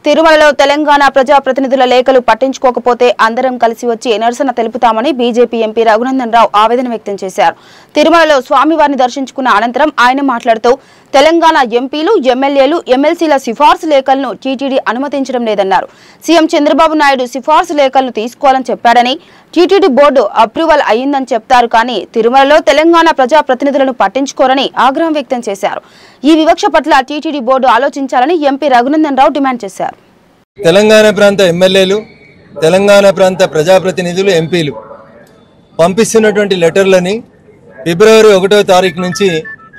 తిరుమలలో తెలంగాణ ప్రజాప్రతినిధుల లేఖలు పట్టించుకోకపోతే అందరం కలిసి వచ్చి నిరసన తెలుపుతామని బీజేపీ ఎంపీ రఘునందన్ రావు ఆవేదన వ్యక్తం చేశారు. తిరుమలలో స్వామివారిని దర్శించుకున్న అనంతరం ఆయన మాట్లాడుతూ తెలంగాణ ఎంపీలు, ఎమ్మెల్యేలు, ఎమ్మెల్సీల సిఫార్సు లేఖలను టీటీడీ అనుమతించడం లేదన్నారు. సీఎం చంద్రబాబు నాయుడు సిఫార్సు లేఖలను తీసుకోవాలని చెప్పాడని, టీటీడీ బోర్డు అప్రూవల్ అయ్యిందని చెప్తారు కానీ తిరుమలలో తెలంగాణ ప్రజాప్రతినిధులను పట్టించుకోరని ఆగ్రహం వ్యక్తం చేశారు. ఈ వివక్ష పట్ల టీటీడీ బోర్డు ఆలోచించాలని ఎంపీ రఘునందన్ రావు డిమాండ్ చేశారు. తెలంగాణ ప్రాంత ఎమ్మెల్యేలు, తెలంగాణ ప్రాంత ప్రజాప్రతినిధులు, ఎంపీలు పంపిస్తున్నటువంటి లెటర్లని ఫిబ్రవరి 1వ తారీఖు నుంచి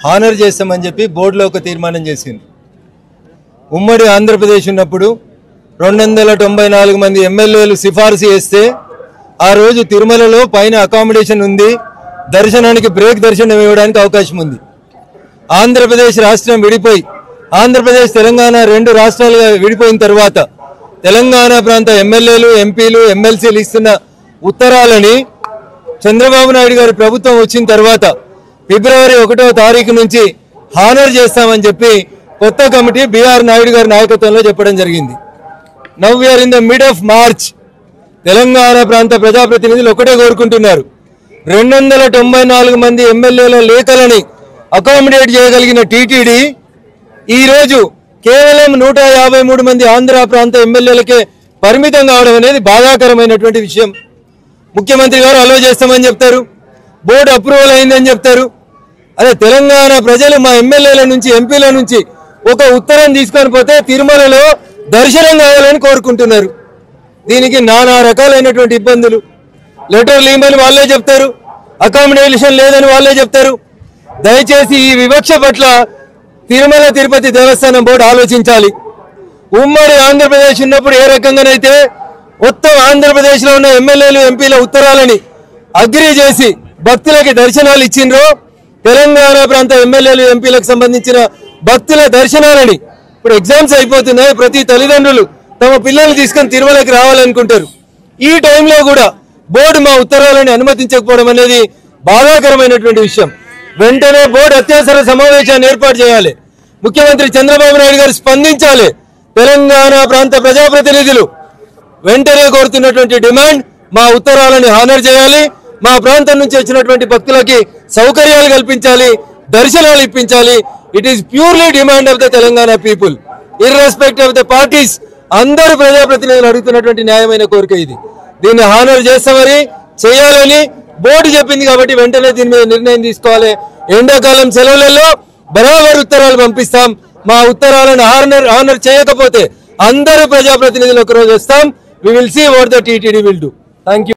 హానర్ చేస్తామని చెప్పి బోర్డులో ఒక తీర్మానం చేసింది. ఉమ్మడి ఆంధ్రప్రదేశ్ ఉన్నప్పుడు 294 మంది ఎమ్మెల్యేలు సిఫార్సు చేస్తే ఆ రోజు తిరుమలలో పైన అకామిడేషన్ ఉంది, దర్శనానికి బ్రేక్ దర్శనం ఇవ్వడానికి అవకాశం ఉంది. ఆంధ్రప్రదేశ్ రాష్ట్రం విడిపోయి ఆంధ్రప్రదేశ్ తెలంగాణ 2 రాష్ట్రాలుగా విడిపోయిన తర్వాత తెలంగాణ ప్రాంత ఎమ్మెల్యేలు, ఎంపీలు, ఎమ్మెల్సీలు ఇస్తున్న ఉత్తరాలని చంద్రబాబు నాయుడు గారి ప్రభుత్వం వచ్చిన తర్వాత ఫిబ్రవరి 1వ తారీఖు నుంచి హానర్ చేస్తామని చెప్పి కొత్త కమిటీ బిఆర్ నాయుడు గారి నాయకత్వంలో చెప్పడం జరిగింది. Now we are in the mid of March. Telangana ప్రాంత ప్రజాప్రతినిధులు ఒకటే కోరుకుంటున్నారు, 294 మంది ఎమ్మెల్యేల లేఖలని అకామిడేట్ చేయగలిగిన టీటీడీ ఈరోజు కేవలం 153 మంది ఆంధ్ర ప్రాంత ఎమ్మెల్యేలకే పరిమితం కావడం అనేది బాధాకరమైనటువంటి విషయం. ముఖ్యమంత్రి గారు అలో చేస్తామని చెప్తారు, బోర్డు అప్రూవల్ అయిందని చెప్తారు. అదే తెలంగాణ ప్రజలు మా ఎమ్మెల్యేల నుంచి, ఎంపీల నుంచి ఒక ఉత్తరం తీసుకొని పోతే తిరుమలలో దర్శనం కావాలని కోరుకుంటున్నారు. దీనికి నానా రకాలైనటువంటి ఇబ్బందులు. లెటర్లు ఇవ్వమని వాళ్ళే చెప్తారు, అకామిడేషన్ లేదని వాళ్ళే చెప్తారు. దయచేసి ఈ వివక్ష పట్ల తిరుమల తిరుపతి దేవస్థానం బోర్డు ఆలోచించాలి. ఉమ్మడి ఆంధ్రప్రదేశ్ ఉన్నప్పుడు ఏ రకంగానైతే మొత్తం ఆంధ్రప్రదేశ్లో ఉన్న ఎమ్మెల్యేలు, ఎంపీల ఉత్తరాలని అగ్రీ చేసి భక్తులకి దర్శనాలు ఇచ్చిండ్రో, తెలంగాణ ప్రాంత ఎమ్మెల్యేలు, ఎంపీలకు సంబంధించిన భక్తుల దర్శనాలని ఇప్పుడు ఎగ్జామ్స్ అయిపోతున్నాయి. ప్రతి తల్లిదండ్రులు తమ పిల్లల్ని తీసుకొని తిరుమలకి రావాలనుకుంటారు. ఈ టైంలో కూడా బోర్డు మా ఉత్తరాలని అనుమతించకపోవడం అనేది బాధాకరమైనటువంటి విషయం. వెంటనే బోర్డు అత్యవసర సమావేశాన్ని ఏర్పాటు చేయాలి. ముఖ్యమంత్రి చంద్రబాబు నాయుడు గారు స్పందించాలి. తెలంగాణ ప్రాంత ప్రజాప్రతినిధులు వెంటనే కోరుతున్నటువంటి డిమాండ్, మా ఉత్తరాలను హానర్ చేయాలి, మా ప్రాంతం నుంచి వచ్చినటువంటి భక్తులకి సౌకర్యాలు కల్పించాలి, దర్శనాలు ఇప్పించాలి. It is purely demand of the Telangana people, irrespective of the parties. అందరు ప్రజాప్రతినిధులు అడుగుతున్నటువంటి న్యాయమైన కోరిక ఇది. దీన్ని హానర్ చేస్తామని చేయాలని బోర్డు చెప్పింది కాబట్టి వెంటనే దీని మీద నిర్ణయం తీసుకోవాలి. ఎండాకాలం సెలవులలో బరాబర్ ఉత్తరాలు పంపిస్తాం. మా ఉత్తరాలను హానర్ చేయకపోతే అందరూ ప్రజాప్రతినిధులు ఒకరోజు వస్తాం. We will see what the TTD will do. Thank you.